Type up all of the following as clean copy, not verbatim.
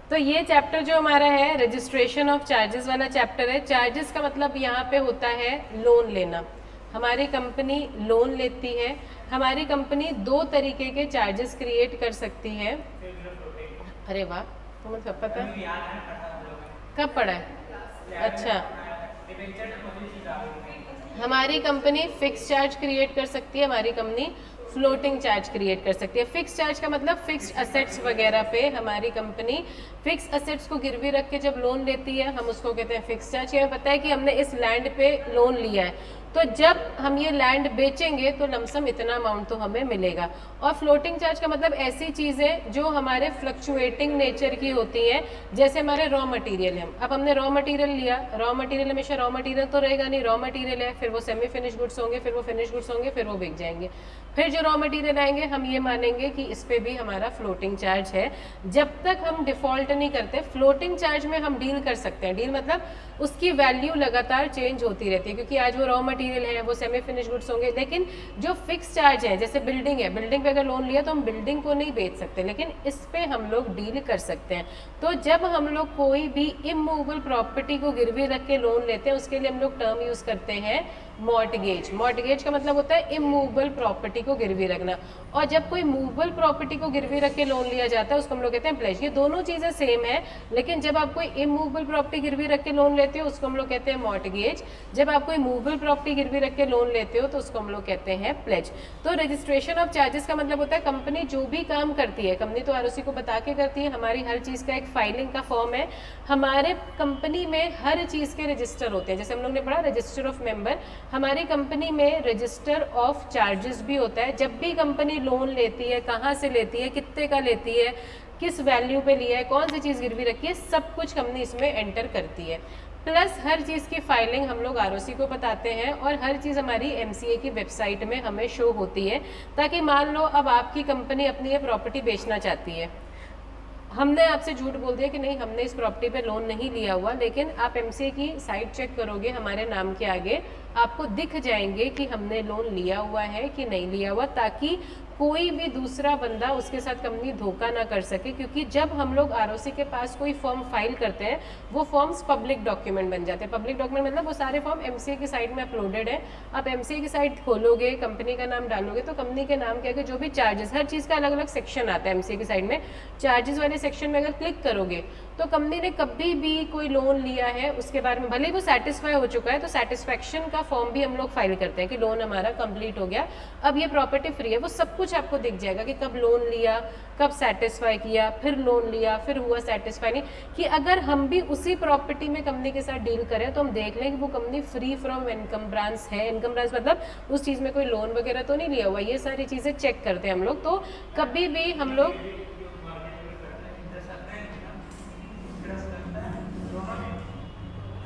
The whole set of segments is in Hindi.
तो ये चैप्टर जो हमारा है रजिस्ट्रेशन ऑफ चार्जेस वाला चैप्टर है। चार्जेस का मतलब यहाँ पे होता है लोन लेना। हमारी कंपनी लोन लेती है। हमारी कंपनी दो तरीके के चार्जेस क्रिएट कर सकती है। अरे वाह, तुम्हें सब पता है? कब पढ़ा है? अच्छा, हमारी कंपनी फिक्स चार्ज क्रिएट कर सकती है, हमारी कंपनी फ्लोटिंग चार्ज क्रिएट कर सकती है। फिक्स चार्ज का मतलब फिक्स्ड असेट्स वगैरह पे हमारी कंपनी फिक्स असेट्स को गिरवी रख के जब लोन लेती है हम उसको कहते हैं फिक्स चार्ज। हमें पता है कि हमने इस लैंड पे लोन लिया है, तो जब हम ये लैंड बेचेंगे तो लमसम इतना अमाउंट तो हमें मिलेगा। और फ्लोटिंग चार्ज का मतलब ऐसी चीज़ें जो हमारे फ्लक्चुएटिंग नेचर की होती हैं, जैसे हमारे रॉ मटेरियल है। अब हमने रॉ मटेरियल लिया, रॉ मटेरियल हमेशा रॉ मटेरियल तो रहेगा नहीं, रॉ मटेरियल है, फिर वो सेमी फिनिश गुड्स होंगे, फिर वो फिनिश गुड्स होंगे, फिर वो बिक जाएंगे। फिर जो रॉ मटेरियल आएंगे हम ये मानेंगे कि इस पे भी हमारा फ्लोटिंग चार्ज है। जब तक हम डिफॉल्ट नहीं करते, फ्लोटिंग चार्ज में हम डील कर सकते हैं। डील मतलब उसकी वैल्यू लगातार चेंज होती रहती है, क्योंकि आज वो रॉ मटेरियल है, वो सेमी फिनिश गुड्स होंगे। लेकिन जो फिक्स चार्ज है, जैसे बिल्डिंग है, बिल्डिंग पे अगर लोन लिया तो हम बिल्डिंग को नहीं बेच सकते, लेकिन इस पे हम लोग डील कर सकते हैं। तो जब हम लोग कोई भी इमूवेबल प्रॉपर्टी को गिरवी रख के लोन लेते हैं, उसके लिए हम लोग टर्म यूज करते हैं मॉर्टगेज। मॉर्टगेज का मतलब होता है इमूवेबल प्रॉपर्टी को गिरवी रखना। और जब कोई मूवेबल प्रॉपर्टी को गिरवी रख के लोन लिया जाता है उसको हम लोग कहते हैं प्लेज। ये दोनों चीजें सेम है, लेकिन जब आप कोई इमूवेबल प्रॉपर्टी गिरवी रख के लोन लेते हो उसको हम लोग कहते हैं मॉर्टगेज। जब आप कोई मूवेबल प्रॉपर्टी गिरवी रख के लोन लेते हो तो उसको हम लोग कहते हैं प्लेज। तो रजिस्ट्रेशन ऑफ चार्जेस का मतलब होता है कंपनी जो भी काम करती है, कंपनी तो आरओसी को बता के करती है, हमारी हर चीज का एक फाइलिंग का फॉर्म है। हमारे कंपनी में हर चीज के रजिस्टर होते हैं, जैसे हम लोग ने पढ़ा रजिस्टर ऑफ मेंबर, हमारी कंपनी में रजिस्टर ऑफ चार्जेस भी होता है। जब भी कंपनी लोन लेती है, कहाँ से लेती है, कितने का लेती है, किस वैल्यू पे लिया है, कौन सी चीज़ गिरवी रखी है, सब कुछ कंपनी इसमें एंटर करती है। प्लस हर चीज़ की फाइलिंग हम लोग आरओसी को बताते हैं, और हर चीज़ हमारी एमसीए की वेबसाइट में हमें शो होती है, ताकि मान लो अब आपकी कंपनी अपनी ये प्रॉपर्टी बेचना चाहती है, हमने आपसे झूठ बोल दिया कि नहीं हमने इस प्रॉपर्टी पे लोन नहीं लिया हुआ, लेकिन आप एमसीए की साइट चेक करोगे, हमारे नाम के आगे आपको दिख जाएंगे कि हमने लोन लिया हुआ है कि नहीं लिया हुआ, ताकि कोई भी दूसरा बंदा उसके साथ कंपनी धोखा ना कर सके। क्योंकि जब हम लोग आरओसी के पास कोई फॉर्म फाइल करते हैं, वो फॉर्म्स पब्लिक डॉक्यूमेंट बन जाते हैं। पब्लिक डॉक्यूमेंट मतलब वो सारे फॉर्म एमसीए की साइट में अपलोडेड है। आप एमसीए की साइट खोलोगे, कंपनी का नाम डालोगे, तो कंपनी के नाम के आगे जो भी चार्जेस, हर चीज़ का अलग अलग सेक्शन आता है एमसीए की साइट में। चार्जेस वाले सेक्शन में अगर क्लिक करोगे तो कंपनी ने कभी भी कोई लोन लिया है उसके बारे में, भले ही वो सेटिस्फाई हो चुका है, तो सेटिस्फैक्शन का फॉर्म भी हम लोग फाइल करते हैं कि लोन हमारा कंप्लीट हो गया, अब ये प्रॉपर्टी फ्री है। वो सब कुछ आपको दिख जाएगा कि कब लोन लिया, कब सेटिस्फाई किया, फिर लोन लिया, फिर हुआ सेटिस्फाई नहीं। कि अगर हम भी उसी प्रॉपर्टी में कंपनी के साथ डील करें तो हम देख लें कि वो कंपनी फ्री फ्रॉम इनकम्ब्रांस है। इनकम्ब्रांस मतलब उस चीज़ में कोई लोन वगैरह तो नहीं लिया हुआ, ये सारी चीज़ें चेक करते हैं हम लोग। तो कभी भी हम लोग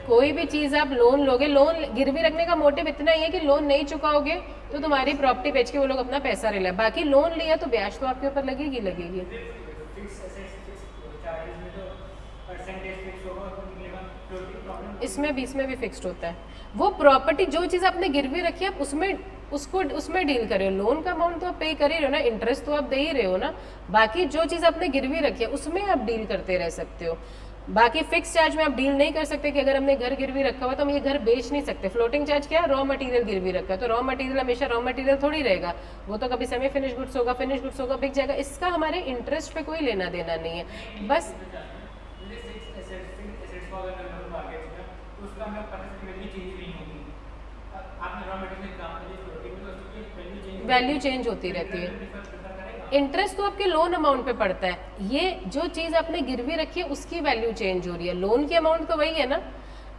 कोई भी चीज़ आप लोन लोगे, लोन गिरवी रखने का मोटिव इतना ही है कि लोन नहीं चुकाओगे तो तुम्हारी प्रॉपर्टी बेच के वो लोग अपना पैसा ले लें। बाकी लोन लिया तो ब्याज तो आपके ऊपर लगेगी लगेगी। इसमें भी फिक्स्ड होता है। वो प्रॉपर्टी जो चीज़ आपने गिरवी रखी है आप उसमें डील कर रहे हो। लोन का अमाउंट तो आप पे कर ही रहे हो ना, इंटरेस्ट तो आप दे ही रहे हो ना। बाकी जो चीज़ आपने गिरवी रखी है उसमें आप डील करते रह सकते हो। बाकी फिक्स चार्ज में आप डील नहीं कर सकते कि अगर हमने घर गिरवी रखा हुआ तो हम ये घर बेच नहीं सकते। फ्लोटिंग चार्ज क्या है, रॉ मटेरियल गिरवी रखा है, तो रॉ मटेरियल हमेशा रॉ मटेरियल थोड़ी रहेगा, वो तो कभी सेमी फिनिश गुड्स होगा, फिनिश गुड्स होगा, बिक जाएगा। इसका हमारे इंटरेस्ट पे कोई लेना देना नहीं है। बस वैल्यू चेंज होती रहती है। इंटरेस्ट तो आपके लोन अमाउंट पे पड़ता है, ये जो चीज़ आपने गिरवी रखी है उसकी वैल्यू चेंज हो रही है। लोन की अमाउंट तो वही है ना।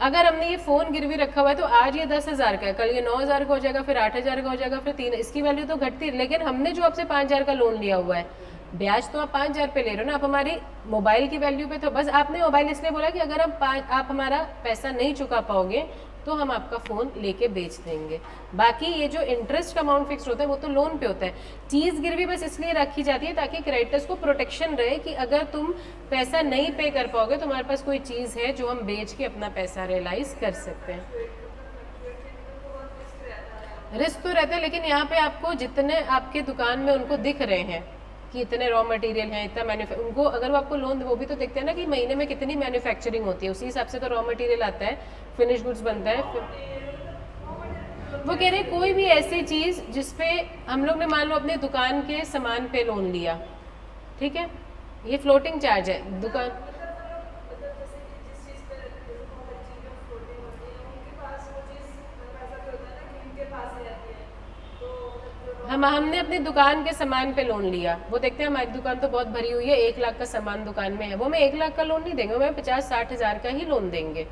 अगर हमने ये फ़ोन गिरवी रखा हुआ है तो आज ये 10,000 का है, कल ये 9,000 का हो जाएगा, फिर 8,000 का हो जाएगा, फिर 3, इसकी वैल्यू तो घटती है। लेकिन हमने जो आपसे 5,000 का लोन लिया हुआ है, ब्याज तो आप 5,000 पे ले रहे हो ना। आप हमारी मोबाइल की वैल्यू पे, तो बस आपने मोबाइल इसलिए बोला कि अगर आप हमारा पैसा नहीं चुका पाओगे तो हम आपका फ़ोन लेके बेच देंगे। बाकी ये जो इंटरेस्ट का अमाउंट फिक्स होता है वो तो लोन पे होता है। चीज़ गिरवी बस इसलिए रखी जाती है ताकि क्रेडिटर्स को प्रोटेक्शन रहे कि अगर तुम पैसा नहीं पे कर पाओगे तो हमारे पास कोई चीज़ है जो हम बेच के अपना पैसा रियलाइज कर सकते हैं। रिस्क तो रहता है, लेकिन यहाँ पे आपको जितने आपके दुकान में उनको दिख रहे हैं कि इतने रॉ मटेरियल हैं, इतना उनको अगर वो आपको लोन, वो भी तो देखते हैं ना कि महीने में कितनी मैन्युफैक्चरिंग होती है, उसी हिसाब से तो रॉ मटेरियल आता है, फिनिश गुड्स बनता है। वो कह रहे कोई भी ऐसी चीज़ जिसपे हम लोग ने मान लो अपने दुकान के सामान पे लोन लिया, ठीक है, ये फ्लोटिंग चार्ज है दुकान। हमने अपनी दुकान के सामान पे लोन लिया, वो देखते हैं हमारी दुकान तो बहुत भरी हुई है, 1 लाख का सामान दुकान में है, वो हमें 1 लाख का लोन नहीं देंगे, हमें 50-60 हज़ार का ही लोन देंगे।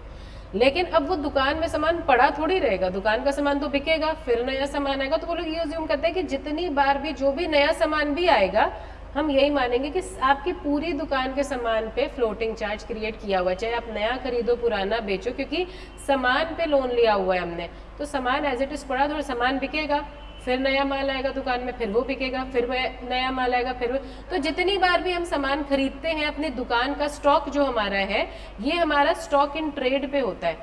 लेकिन अब वो दुकान में सामान पड़ा थोड़ी रहेगा, दुकान का सामान तो बिकेगा, फिर नया सामान आएगा। तो वो लोग ये अज्यूम करते हैं कि जितनी बार भी जो भी नया सामान भी आएगा, हम यही मानेंगे कि आपकी पूरी दुकान के सामान पे फ्लोटिंग चार्ज क्रिएट किया हुआ है, चाहे आप नया खरीदो पुराना बेचो, क्योंकि सामान पे लोन लिया हुआ है हमने, तो सामान एज इट इज पड़ा, थोड़ा सामान बिकेगा, फिर नया माल आएगा दुकान में, फिर वो बिकेगा, फिर नया माल आएगा, फिर तो जितनी बार भी हम सामान खरीदते हैं अपनी दुकान का स्टॉक जो हमारा है, ये हमारा स्टॉक इन ट्रेड पे होता है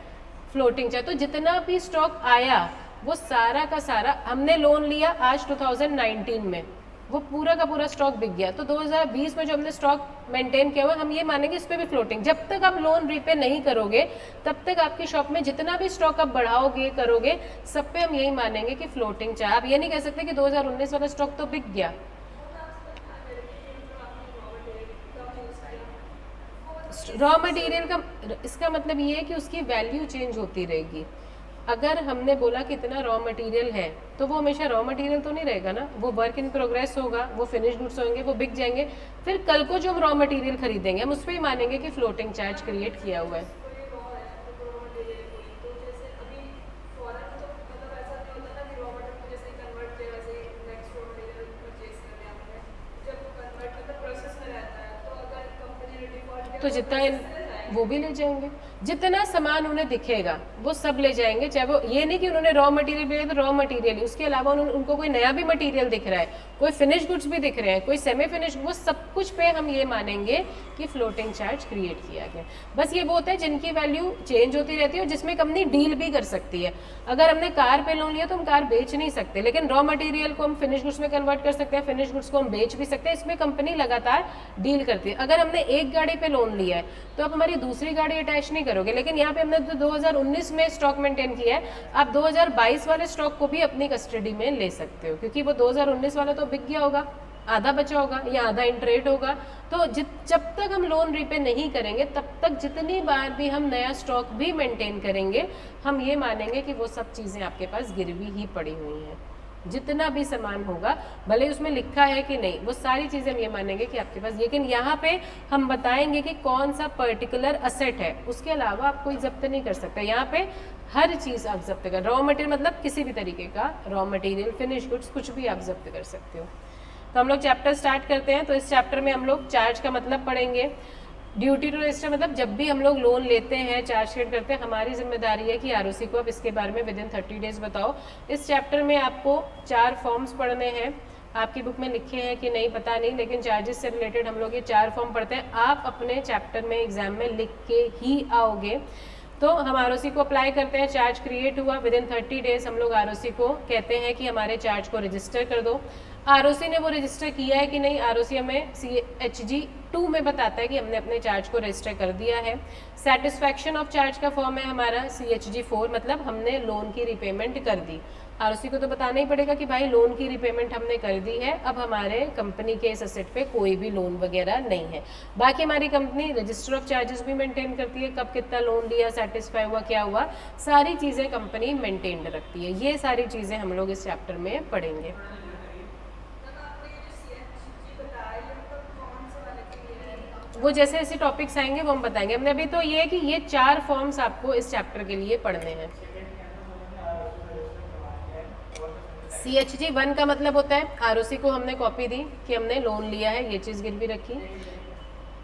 फ्लोटिंग चार्ज। तो जितना भी स्टॉक आया वो सारा का सारा हमने लोन लिया आज 2019 में, वो पूरा का पूरा स्टॉक बिक गया, तो 2020 में जो हमने स्टॉक मेंटेन किया हुआ, हम ये मानेंगे इस पे भी फ्लोटिंग। जब तक आप लोन रीपे नहीं करोगे तब तक आपकी शॉप में जितना भी स्टॉक आप बढ़ाओगे करोगे, सब पे हम यही मानेंगे कि फ्लोटिंग चार्ज। आप ये नहीं कह सकते कि 2019 वाला स्टॉक तो बिक गया। रॉ मटेरियल का इसका मतलब ये है कि उसकी वैल्यू चेंज होती रहेगी। अगर हमने बोला कि इतना रॉ मटेरियल है तो वो हमेशा रॉ मटेरियल तो नहीं रहेगा ना, वो वर्क इन प्रोग्रेस होगा, वो फिनिश गुड्स होंगे, वो बिक जाएंगे, फिर कल को जो हम रॉ मटेरियल खरीदेंगे हम उस पर ही मानेंगे कि फ्लोटिंग चार्ज क्रिएट किया हुआ है। तो जितना वो भी ले जाएंगे, जितना सामान उन्हें दिखेगा वो सब ले जाएंगे, चाहे वो ये नहीं कि उन्होंने रॉ मटेरियल भी तो रॉ मटेरियल ही, उसके अलावा उनको कोई नया भी मटेरियल दिख रहा है, कोई फिनिश गुड्स भी दिख रहे हैं, कोई सेमी फिनिश, वो सब कुछ पे हम ये मानेंगे कि फ्लोटिंग चार्ज क्रिएट किया गया। बस ये वो होता है जिनकी वैल्यू चेंज होती रहती है और जिसमें कंपनी डील भी कर सकती है। अगर हमने कार पे लोन लिया तो हम कार बेच नहीं सकते, लेकिन रॉ मटेरियल को हम फिनिश गुड्स में कन्वर्ट कर सकते हैं, फिनिश गुड्स को हम बेच भी सकते हैं, इसमें कंपनी लगातार डील करती है। अगर हमने एक गाड़ी पे लोन लिया है तो आप हमारी दूसरी गाड़ी अटैच नहीं करोगे, लेकिन यहाँ पे हमने 2019 में स्टॉक मेंटेन किया है, आप 2022 वाले स्टॉक को भी अपनी कस्टडी में ले सकते हो, क्योंकि वो 2019 वाला तो बिक गया होगा, आधा बचा होगा या आधा इन ट्रेड होगा। तो जब तक हम लोन रीपे नहीं करेंगे तब तक जितनी बार भी हम नया स्टॉक भी मेंटेन करेंगे, हम ये मानेंगे कि वो सब चीज़ें आपके पास गिरवी ही पड़ी हुई हैं। जितना भी सामान होगा भले उसमें लिखा है कि नहीं, वो सारी चीज़ें हम ये मानेंगे कि आपके पास, लेकिन यहाँ पे हम बताएंगे कि कौन सा पर्टिकुलर असेट है, उसके अलावा आप कोई जब्त नहीं कर सकते। यहाँ पे हर चीज़ आप जब्त कर, रॉ मटेरियल मतलब किसी भी तरीके का रॉ मटेरियल, फिनिश गुड्स, कुछ भी आप जब्त कर सकते हो। तो हम लोग चैप्टर स्टार्ट करते हैं। तो इस चैप्टर में हम लोग चार्ज का मतलब पढ़ेंगे। ड्यूटी टू रजिस्टर मतलब जब भी हम लोग लोन लेते हैं, चार्ज क्रिएट करते हैं, हमारी जिम्मेदारी है कि आरओसी को आप इसके बारे में विद इन 30 डेज बताओ। इस चैप्टर में आपको 4 फॉर्म्स पढ़ने हैं। आपकी बुक में लिखे हैं कि नहीं पता नहीं, लेकिन चार्जेस से रिलेटेड हम लोग ये 4 फॉर्म पढ़ते हैं। आप अपने चैप्टर में एग्जाम में लिख के ही आओगे। तो हम आरओसी को अप्लाई करते हैं, चार्ज क्रिएट हुआ, विद इन 30 डेज हम लोग आरओसी को कहते हैं कि हमारे चार्ज को रजिस्टर कर दो। आरओसी ने वो रजिस्टर किया है कि नहीं, आरओसी हमें CHG 2 में बताता है कि हमने अपने चार्ज को रजिस्टर कर दिया है। सेटिस्फैक्शन ऑफ चार्ज का फॉर्म है हमारा CHG 4, मतलब हमने लोन की रिपेमेंट कर दी। आरओसी को तो बताना ही पड़ेगा कि भाई लोन की रिपेमेंट हमने कर दी है, अब हमारे कंपनी के इस एसेट पे कोई भी लोन वगैरह नहीं है। बाकी हमारी कंपनी रजिस्टर ऑफ चार्जेस भी मेंटेन करती है, कब कितना लोन लिया, सेटिस्फाई हुआ, क्या हुआ, सारी चीज़ें कंपनी मेंटेन रखती है। ये सारी चीज़ें हम लोग इस चैप्टर में पढ़ेंगे। वो जैसे ऐसे टॉपिक्स आएंगे वो हम बताएंगे। हमने अभी तो ये है कि ये 4 फॉर्म्स आपको इस चैप्टर के लिए पढ़ने हैं। CHG 1 का मतलब होता है आरओसी को हमने कॉपी दी कि हमने लोन लिया है, ये चीज़ गिरवी रखी।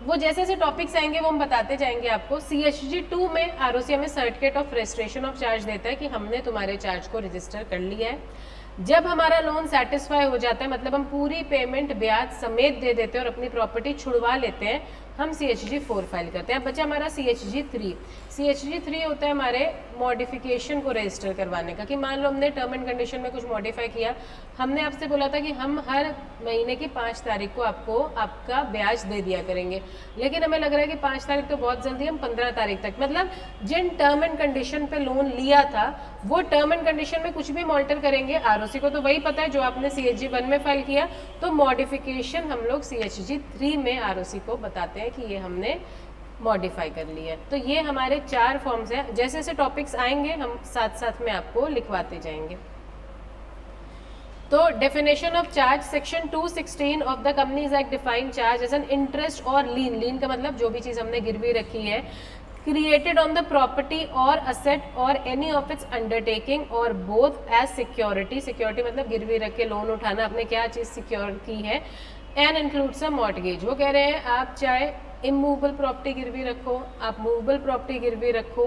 वो जैसे जैसे टॉपिक्स आएंगे वो हम बताते जाएंगे आपको। CHG 2 में आरओसी हमें certificate of registration of charge देता है कि हमने तुम्हारे चार्ज को रजिस्टर कर लिया है। जब हमारा लोन सेटिस्फाई हो जाता है, मतलब हम पूरी पेमेंट ब्याज समेत दे देते हैं और अपनी प्रॉपर्टी छुड़वा लेते हैं, हम CHG 4 फाइल करते हैं। अब बचा हमारा CHG 3। CHG 3 होता है हमारे मॉडिफिकेशन को रजिस्टर करवाने का, कि मान लो हमने टर्म एंड कंडीशन में कुछ मॉडिफाई किया। हमने आपसे बोला था कि हम हर महीने की 5 तारीख को आपको आपका ब्याज दे दिया करेंगे, लेकिन हमें लग रहा है कि 5 तारीख तो बहुत जल्दी, हम 15 तारीख तक, मतलब जिन टर्म एंड कंडीशन पे लोन लिया था वो टर्म एंड कंडीशन में कुछ भी मॉल्टर करेंगे। ROC को तो वही पता है जो आपने CHG 1 में फाइल किया, तो मॉडिफिकेशन हम लोग CHG 3 में ROC को बताते हैं कि ये हमने मॉडिफाई कर लिया है। तो ये हमारे 4 फॉर्म्स हैं। जैसे जैसे टॉपिक्स आएंगे हम साथ साथ में आपको लिखवाते जाएंगे। तो definition of charge, section 216 of the companies act define charge as an interest और लीन। लीन का मतलब जो भी चीज़ हमने गिरवी रखी है, क्रिएटेड ऑन द प्रॉपर्टी और असेट और एनी ऑफ इट्स अंडरटेकिंग और बोथ एज सिक्योरिटी। सिक्योरिटी मतलब गिरवी रख के लोन उठाना, आपने क्या चीज़ सिक्योर की है। And includes a mortgage. वो कह रहे हैं आप चाहे इमूवेबल प्रॉपर्टी गिरवी रखो, आप मूवेबल प्रॉपर्टी गिरवी रखो,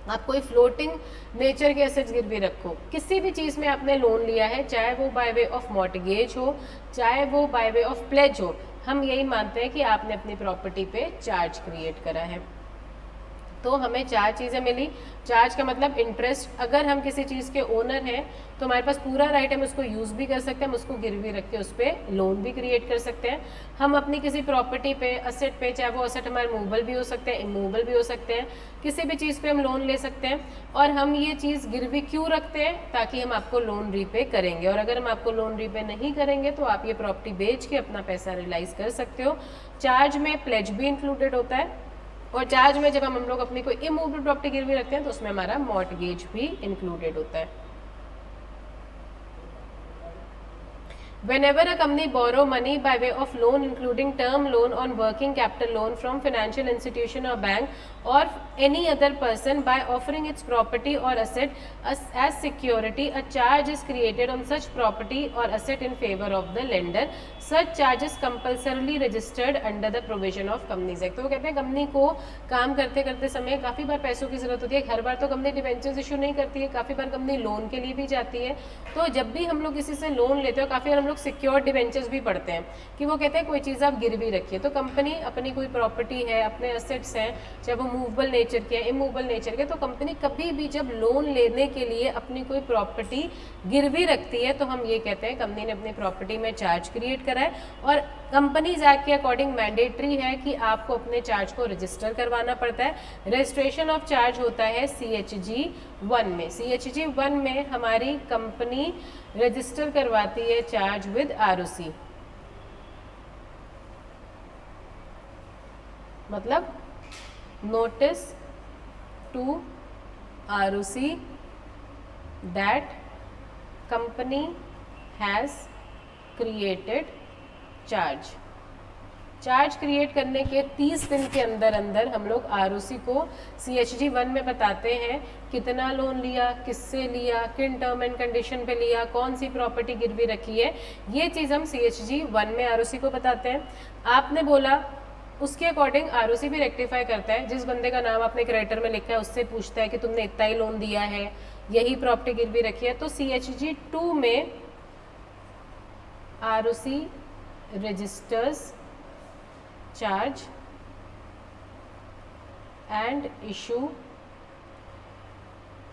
आप कोई फ्लोटिंग नेचर के एसेट्स गिरवी रखो, किसी भी चीज़ में आपने लोन लिया है, चाहे वो बाय वे ऑफ मॉर्टगेज हो, चाहे वो बाय वे ऑफ प्लेज हो, हम यही मानते हैं कि आपने अपनी प्रॉपर्टी पे चार्ज क्रिएट करा है। तो हमें 4 चीज़ें मिली। चार्ज का मतलब इंटरेस्ट। अगर हम किसी चीज़ के ओनर हैं तो हमारे पास पूरा राइट है, हम उसको यूज़ भी कर सकते हैं, हम उसको गिरवी रख के उस पर लोन भी क्रिएट कर सकते हैं। हम अपनी किसी प्रॉपर्टी पे, असेट पे, चाहे वो असेट हमारे मूवेबल भी हो सकते हैं, इमूवेबल भी हो सकते हैं, किसी भी चीज़ पे हम लोन ले सकते हैं। और हम ये चीज़ गिरवी क्यों रखते हैं? ताकि हम आपको लोन रीपे करेंगे, और अगर हम आपको लोन रीपे नहीं करेंगे तो आप ये प्रॉपर्टी बेच के अपना पैसा रियलाइज़ कर सकते हो। चार्ज में प्लेज भी इंक्लूडेड होता है, और चार्ज में जब हम लोग अपनी कोई इमूवेबल प्रॉपर्टी गिरवी रखते हैं तो उसमें हमारा मॉर्टगेज भी इंक्लूडेड होता है। Whenever a company borrow money by way of loan, including term loan or working capital loan from financial institution or bank or any other person, by offering its property or asset as security, a charge is created on such property or asset in favor of the lender. Such charge is compulsorily registered under the provision of Companies Act. तो वो कहते हैं कंपनी को काम करते करते समय काफ़ी बार पैसों की ज़रूरत होती है। हर बार तो कंपनी डिवेंचर्स इशू नहीं करती है, काफ़ी बार कंपनी लोन के लिए भी जाती है। तो जब भी हम लोग किसी से लोन लेते हो, काफ़ी बार हम लोग सिक्योर्ड डिवेंचर्स भी पढ़ते हैं कि वो कहते हैं कोई चीज़ आप गिरवी रखिए। तो कंपनी अपनी कोई प्रॉपर्टी है, अपने एसेट्स हैं, चाहे वो मूवेबल नेचर के, इमूवेबल नेचर के, तो कंपनी कभी भी जब लोन लेने के लिए अपनी कोई प्रॉपर्टी गिरवी रखती है तो हम ये कहते हैं कंपनी ने अपनी प्रॉपर्टी में चार्ज क्रिएट करा है। और कंपनीज एक्ट के अकॉर्डिंग मैंडेटरी है कि आपको अपने चार्ज को रजिस्टर करवाना पड़ता है। रजिस्ट्रेशन ऑफ चार्ज होता है CHG 1 में। CHG 1 में हमारी कंपनी रजिस्टर करवाती है चार्ज विद ROC, मतलब notice to ROC that company has created charge. Charge create करने के 30 दिन के अंदर अंदर हम लोग ROC को CHG 1 में बताते हैं कितना लोन लिया, किससे लिया, किन टर्म एंड कंडीशन पे लिया, कौन सी प्रॉपर्टी गिरवी रखी है। ये चीज़ हम CHG 1 में ROC को बताते हैं। आपने बोला उसके अकॉर्डिंग ROC भी रेक्टिफाई करता है। जिस बंदे का नाम आपने क्रेडिटर में लिखा है उससे पूछता है कि तुमने इतना ही लोन दिया है, यही प्रॉपर्टी गिरवी रखी है। तो CHG 2 में ROC registers charge and issue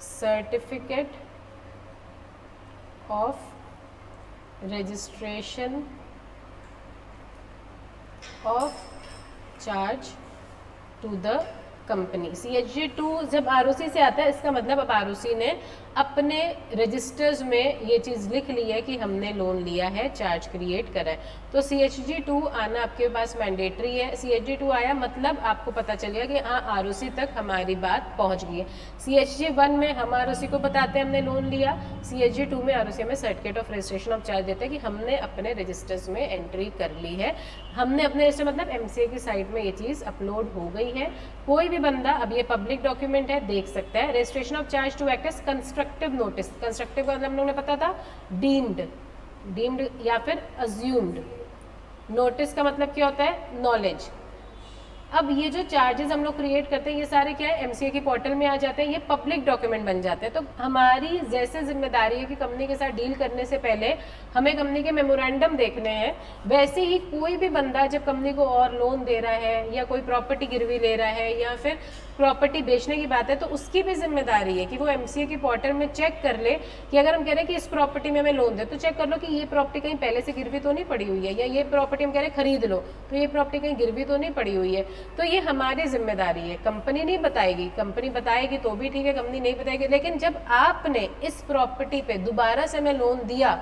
certificate of registration of charge to the company. CHG 2 जब ROC से आता है, इसका मतलब अब ROC ने अपने रजिस्टर्स में ये चीज़ लिख ली है कि हमने लोन लिया है, चार्ज क्रिएट करा है। तो CHG 2 आना आपके पास मैंडेटरी है। CHG 2 आया मतलब आपको पता चल गया कि हाँ ROC तक हमारी बात पहुंच गई है। CHG 1 में हम ROC को बताते हैं हमने लोन लिया, CHG 2 में ROC हमें certificate of registration of charge देता है कि हमने अपने रजिस्टर्स में एंट्री कर ली है। हमने अपने रजिस्टर मतलब MCA की साइट में ये चीज़ अपलोड हो गई है। कोई भी बंदा, अब ये पब्लिक डॉक्यूमेंट है, देख सकता है। Registration of charge to act as constructive notice. Constructive का मतलब हम लोगों ने पता था डीम्ड या फिर अज्यूम्ड। नोटिस का मतलब क्या होता है? नॉलेज। अब ये जो चार्जेस हम लोग क्रिएट करते हैं ये सारे क्या है, एमसीए की पोर्टल में आ जाते हैं, ये पब्लिक डॉक्यूमेंट बन जाते हैं। तो हमारी जैसे जिम्मेदारी है कि कंपनी के साथ डील करने से पहले हमें कंपनी के मेमोरेंडम देखने हैं, वैसे ही कोई भी बंदा जब कंपनी को और लोन दे रहा है या कोई प्रॉपर्टी गिरवी ले रहा है या फिर प्रॉपर्टी बेचने की बात है, तो उसकी भी जिम्मेदारी है कि वो एमसीए की पोर्टल में चेक कर ले कि अगर हम कह रहे हैं कि इस प्रॉपर्टी में हमें लोन दे, तो चेक कर लो कि ये प्रॉपर्टी कहीं पहले से गिरवी तो नहीं पड़ी हुई है, या ये प्रॉपर्टी हम कह रहे हैं खरीद लो तो ये प्रॉपर्टी कहीं गिरवी तो नहीं पड़ी हुई है। तो ये हमारी जिम्मेदारी है, कंपनी नहीं बताएगी, कंपनी बताएगी तो भी ठीक है, कंपनी नहीं बताएगी। लेकिन जब आपने इस प्रॉपर्टी पे दोबारा से हमें लोन दिया,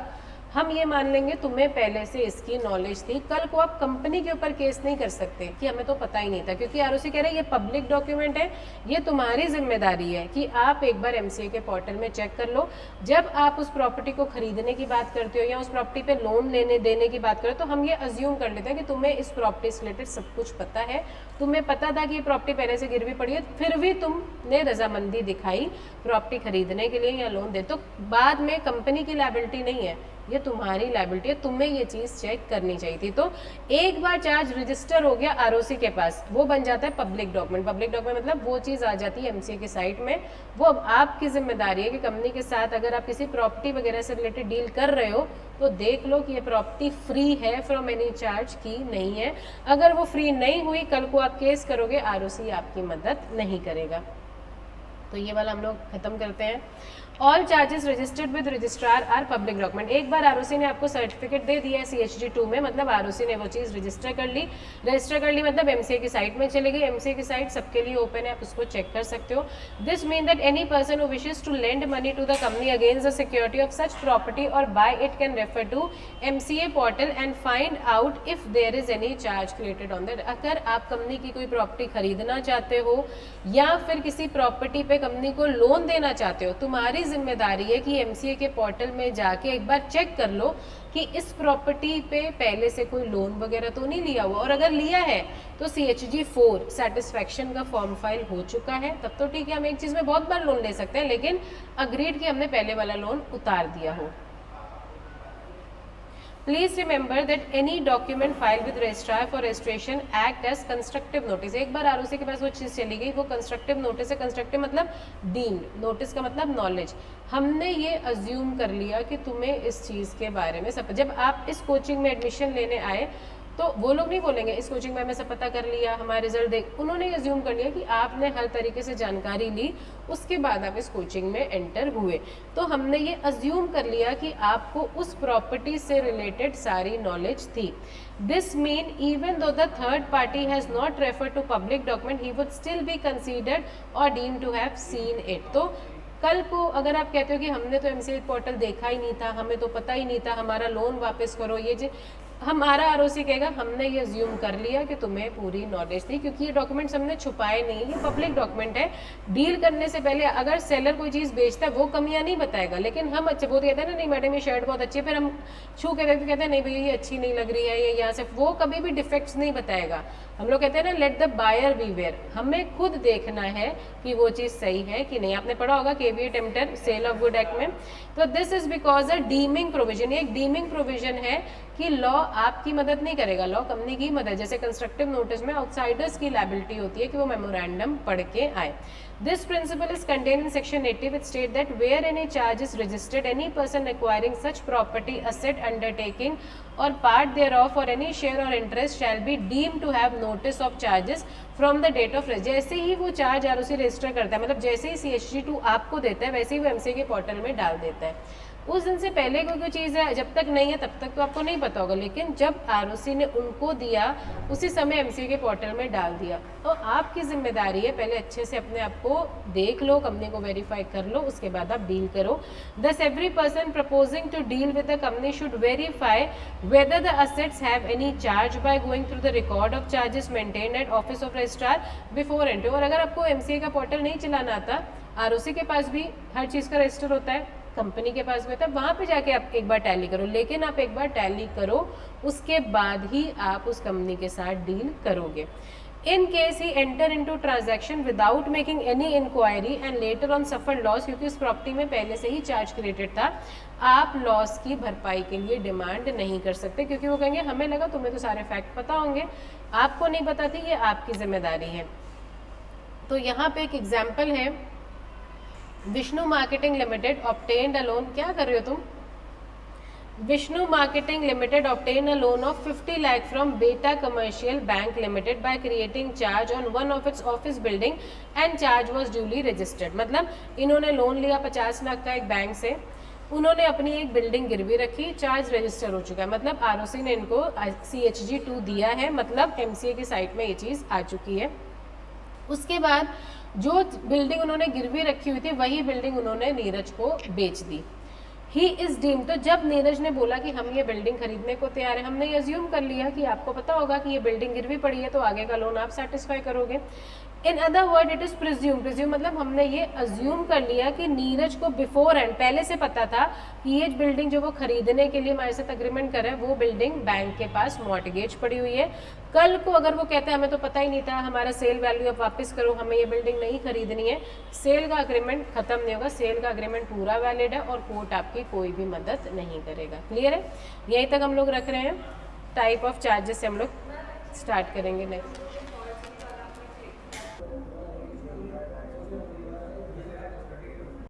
हम ये मान लेंगे तुम्हें पहले से इसकी नॉलेज थी, कल को आप कंपनी के ऊपर केस नहीं कर सकते कि हमें तो पता ही नहीं था, क्योंकि आरओसी कह रहे हैं ये पब्लिक डॉक्यूमेंट है, ये तुम्हारी जिम्मेदारी है कि आप एक बार एमसीए के पोर्टल में चेक कर लो। जब आप उस प्रॉपर्टी को खरीदने की बात करते हो या उस प्रॉपर्टी पे लोन लेने देने की बात करो, तो हम ये अज्यूम कर लेते हैं कि तुम्हें इस प्रॉपर्टी से रिलेटेड सब कुछ पता है, तुम्हें पता था कि ये प्रॉपर्टी पहले से गिरवी पड़ी है, फिर भी तुमने रजामंदी दिखाई प्रॉपर्टी खरीदने के लिए या लोन दे, तो बाद में कंपनी की लायबिलिटी नहीं है, ये तुम्हारी लायबिलिटी है, तुम्हें ये चीज़ चेक करनी चाहिए थी। तो एक बार चार्ज रजिस्टर हो गया आरओसी के पास, वो बन जाता है पब्लिक डॉक्यूमेंट। पब्लिक डॉक्यूमेंट मतलब वो चीज़ आ जाती है एमसीए की साइट में, वो अब आपकी जिम्मेदारी है कि कंपनी के साथ अगर आप किसी प्रॉपर्टी वगैरह से रिलेटेड डील कर रहे हो तो देख लो कि ये प्रॉपर्टी फ्री है फ्रॉम एनी चार्ज की नहीं है। अगर वो फ्री नहीं हुई, कल को आप केस करोगे, आरओसी आपकी मदद नहीं करेगा। तो ये वाला हम लोग खत्म करते हैं। All charges registered with registrar or public document. एक बार आरओसी ने आपको सर्टिफिकेट दे दिया है सीएचजी 2 में, मतलब आरओसी ने वो चीज़ रजिस्टर कर ली मतलब एमसीए की साइट में चली गई। एमसीए की साइट सबके लिए ओपन है, आप उसको चेक कर सकते हो। This mean that any person who wishes to lend money to the company against the security of such property और by it can refer to MCA portal and find out if there is any charge created on that. अगर आप कंपनी की कोई प्रॉपर्टी खरीदना चाहते हो या फिर किसी प्रॉपर्टी पे कंपनी को लोन देना चाहते हो, तुम्हारी जिम्मेदारी है कि एमसीए के पोर्टल में जाके एक बार चेक कर लो कि इस प्रॉपर्टी पे पहले से कोई लोन वगैरह तो नहीं लिया हुआ, और अगर लिया है तो CHG 4 सेटिस्फैक्शन का फॉर्म फाइल हो चुका है, तब तो ठीक है, हम एक चीज़ में बहुत बार लोन ले सकते हैं, लेकिन अग्रीड कि हमने पहले वाला लोन उतार दिया हो। Please remember that any document file with registrar for registration act as constructive notice. एक बार आरओसी के पास वो चीज़ चली गई, वो कंस्ट्रक्टिव नोटिस है। कंस्ट्रक्टिव मतलब डीम्ड, नोटिस का मतलब नॉलेज। हमने ये अज्यूम कर लिया कि तुम्हें इस चीज़ के बारे में सब, जब आप इस कोचिंग में एडमिशन लेने आए तो वो लोग नहीं बोलेंगे इस कोचिंग में हमें सब पता कर लिया, हमारे रिजल्ट देख, उन्होंने अज्यूम कर लिया कि आपने हर तरीके से जानकारी ली, उसके बाद आप इस कोचिंग में एंटर हुए। तो हमने ये अज्यूम कर लिया कि आपको उस प्रॉपर्टी से रिलेटेड सारी नॉलेज थी। This mean even though the third party has not refer to public document he would still be considered और deem to have seen it. तो कल को अगर आप कहते हो कि हमने तो एमसीए पोर्टल देखा ही नहीं था, हमें तो पता ही नहीं था, हमारा लोन वापस करो, ये जो हमारा आरओसी कहेगा हमने ये अज्यूम कर लिया कि तुम्हें पूरी नॉलेज थी, क्योंकि ये डॉक्यूमेंट्स हमने छुपाए नहीं, ये पब्लिक डॉक्यूमेंट है। डील करने से पहले अगर सेलर कोई चीज़ बेचता है वो कमियां नहीं बताएगा, लेकिन हम अच्छे बहुत कहते हैं ना, नहीं मैडम ये शर्ट बहुत अच्छी है, फिर हम छू के देखते कहते हैं नहीं भैया ये अच्छी नहीं लग रही है, ये यहाँ से, वो कभी भी डिफेक्ट्स नहीं बताएगा। हम लोग कहते हैं ना लेट द बायर बीवेयर, हमें खुद देखना है कि वो चीज़ सही है कि नहीं। आपने पढ़ा होगा caveat emptor sale of good act में। तो this is because a deeming provision, ये एक डीमिंग प्रोविजन है कि लॉ आपकी मदद नहीं करेगा, लॉ कंपनी की मदद। जैसे कंस्ट्रक्टिव नोटिस में आउटसाइडर्स की लायबिलिटी होती है कि वो मेमोरेंडम पढ़ के आए। This principle is contained in section 80 which state that where any charge is registered, any person acquiring such property, asset, undertaking or part thereof or any share or interest shall be deemed to have notice of charges from the date of register। जैसे ही वो चार्ज आरओसी रजिस्टर करता है, मतलब जैसे ही CHG 2 आपको देता है वैसे ही वो एमसीए के पोर्टल में डाल देता है। उस दिन से पहले कोई चीज़ है जब तक नहीं है तब तक तो आपको नहीं पता होगा, लेकिन जब आरओसी ने उनको दिया उसी समय एमसीए के पोर्टल में डाल दिया। तो आपकी जिम्मेदारी है पहले अच्छे से अपने आप को देख लो, कंपनी को वेरीफाई कर लो, उसके बाद आप डील करो। Thus every person proposing to deal with the company should verify whether the assets have any charge by going through the record of charges maintained at office of registrar before entry. और अगर आपको एमसीए का पोर्टल नहीं चलाना आता, आरओसी के पास भी हर चीज़ का रजिस्टर होता है, कंपनी के पास भी होता है, वहाँ पे जाके आप एक बार टैली करो, लेकिन आप एक बार टैली करो उसके बाद ही आप उस कंपनी के साथ डील करोगे। In case he enter into transaction without making any inquiry and later on suffer loss, क्योंकि उस प्रॉपर्टी में पहले से ही चार्ज क्रिएटेड था, आप लॉस की भरपाई के लिए डिमांड नहीं कर सकते, क्योंकि वो कहेंगे हमें लगा तुम्हें तो सारे फैक्ट पता होंगे, आपको नहीं पता थी, ये आपकी जिम्मेदारी है। तो यहाँ पे एक एग्जाम्पल है, विष्णु मार्केटिंग लिमिटेड ऑब्टेन्ड अ लोन, क्या कर रहे हो तुम? Vishnu Marketing Limited obtained a loan of 50 lakh from Beta Commercial Bank Limited by creating charge on one of its office building and charge was duly registered। मतलब इन्होंने लोन लिया 50 लाख का एक बैंक से, उन्होंने अपनी एक बिल्डिंग गिरवी रखी, चार्ज रजिस्टर हो चुका है, मतलब आरओसी ने इनको CHG2 दिया है, मतलब MCA की साइट में ये चीज़ आ चुकी है। उसके बाद जो बिल्डिंग उन्होंने गिरवी रखी हुई थी वही बिल्डिंग उन्होंने नीरज को बेच दी। ही इज डीम, तो जब नीरज ने बोला कि हम ये बिल्डिंग खरीदने को तैयार है, हमने अज्यूम कर लिया कि आपको पता होगा कि ये बिल्डिंग गिरवी पड़ी है, तो आगे का लोन आप सेटिस्फाई करोगे। In other word it is presume, presume मतलब हमने ये अज्यूम कर लिया कि नीरज को बिफोर एंड पहले से पता था कि ये बिल्डिंग जो वो खरीदने के लिए हमारे साथ अग्रीमेंट कर रहे हैं वो बिल्डिंग बैंक के पास मॉर्टगेज पड़ी हुई है। कल को अगर वो कहते हैं हमें तो पता ही नहीं था, हमारा सेल वैल्यू अब वापस करो, हमें ये बिल्डिंग नहीं खरीदनी है, सेल का अग्रीमेंट खत्म नहीं होगा, सेल का अग्रीमेंट पूरा वैलिड है और कोर्ट आपकी कोई भी मदद नहीं करेगा। क्लियर है? यहीं तक हम लोग रख रहे हैं। टाइप ऑफ चार्जेस से हम लोग स्टार्ट करेंगे नेक्स्ट।